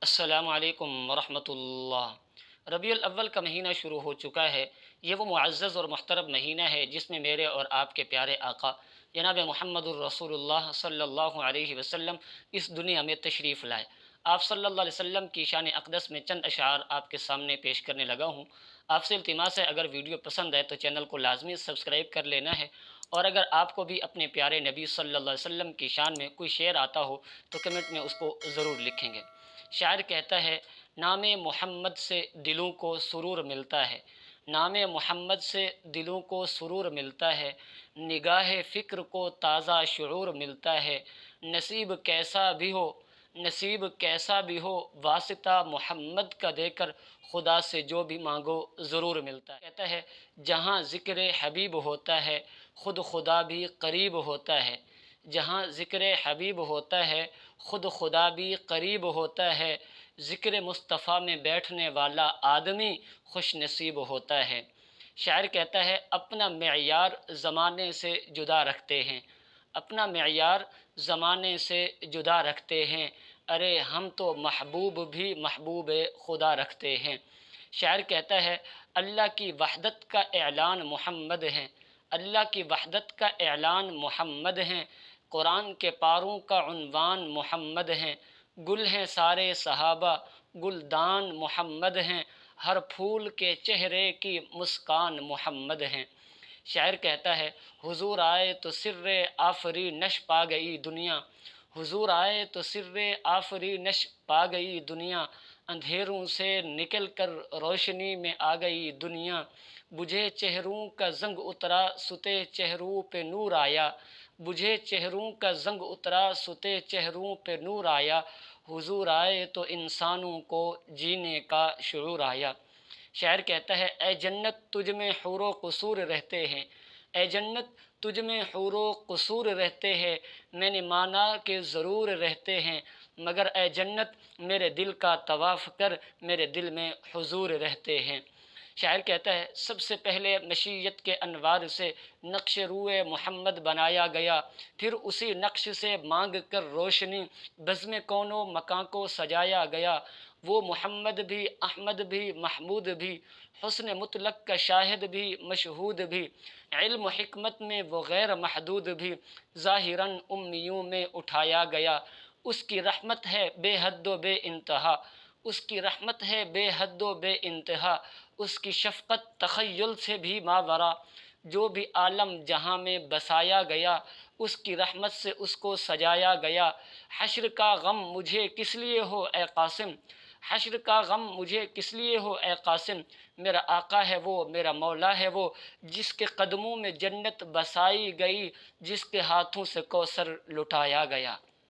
السلام علیکم ورحمۃ اللہ۔ ربیع الاول کا مہینہ شروع ہو چکا ہے۔ یہ وہ معزز اور محترم مہینہ ہے جس میں میرے اور آپ کے پیارے آقا جناب محمد الرسول اللہ صلی اللہ علیہ وسلم اس دنیا میں تشریف لائے۔ آپ صلی اللہ علیہ وسلم کی شان اقدس میں چند اشعار آپ کے سامنے پیش کرنے لگا ہوں۔ آپ سے التماس ہے اگر ویڈیو پسند ہے تو چینل کو لازمی سبسکرائب کر لینا ہے، اور اگر آپ کو بھی اپنے پیارے نبی صلی اللہ علیہ وسلم کی شان میں کوئی شعر آتا ہو تو کمنٹ میں اس کو ضرور لکھیں گے۔ شاعر کہتا ہے، نام محمد سے دلوں کو سرور ملتا ہے، نام محمد سے دلوں کو سرور ملتا ہے، نگاہ فکر کو تازہ شعور ملتا ہے، نصیب کیسا بھی ہو نصیب کیسا بھی ہو واسطہ محمد کا دے کر خدا سے جو بھی مانگو ضرور ملتا ہے۔ کہتا ہے، جہاں ذکر حبیب ہوتا ہے خود خدا بھی قریب ہوتا ہے، جہاں ذکر حبیب ہوتا ہے خود خدا بھی قریب ہوتا ہے، ذکر مصطفیٰ میں بیٹھنے والا آدمی خوش نصیب ہوتا ہے۔ شاعر کہتا ہے، اپنا معیار زمانے سے جدا رکھتے ہیں، اپنا معیار زمانے سے جدا رکھتے ہیں، ارے ہم تو محبوب بھی محبوب خدا رکھتے ہیں۔ شاعر کہتا ہے، اللہ کی وحدت کا اعلان محمد ہے، اللہ کی وحدت کا اعلان محمد ہیں، قرآن کے پاروں کا عنوان محمد ہیں، گل ہیں سارے صحابہ گلدان محمد ہیں، ہر پھول کے چہرے کی مسکان محمد ہیں۔ شاعر کہتا ہے، حضور آئے تو سر آفرینش پا گئی دنیا، حضور آئے تو سر آفرینش پا گئی دنیا، اندھیروں سے نکل کر روشنی میں آ گئی دنیا، بجھے چہروں کا زنگ اترا ستے چہروں پہ نور آیا، بجھے چہروں کا زنگ اترا ستے چہروں پہ نور آیا، حضور آئے تو انسانوں کو جینے کا شعور آیا۔ شاعر کہتا ہے، اے جنت تجھ میں حور و قصور رہتے ہیں، اے جنت تجھ میں حور و قصور رہتے ہیں، میں نے مانا کہ ضرور رہتے ہیں، مگر اے جنت میرے دل کا طواف کر میرے دل میں حضور رہتے ہیں۔ شاعر کہتا ہے، سب سے پہلے مشیت کے انوار سے نقش روئے محمد بنایا گیا، پھر اسی نقش سے مانگ کر روشنی بزم کون و مکان کو سجایا گیا، وہ محمد بھی احمد بھی محمود بھی، حسن مطلق کا شاہد بھی مشہود بھی، علم و حکمت میں وہ غیر محدود بھی، ظاہراً امیوں میں اٹھایا گیا، اس کی رحمت ہے بے حد و بے انتہا، اس کی رحمت ہے بے حد و بے انتہا، اس کی شفقت تخیل سے بھی ماورا، جو بھی عالم جہاں میں بسایا گیا، اس کی رحمت سے اس کو سجایا گیا، حشر کا غم مجھے کس لیے ہو اے قاسم، حشر کا غم مجھے کس لیے ہو اے قاسم، میرا آقا ہے وہ میرا مولا ہے وہ، جس کے قدموں میں جنت بسائی گئی، جس کے ہاتھوں سے کوثر لٹایا گیا۔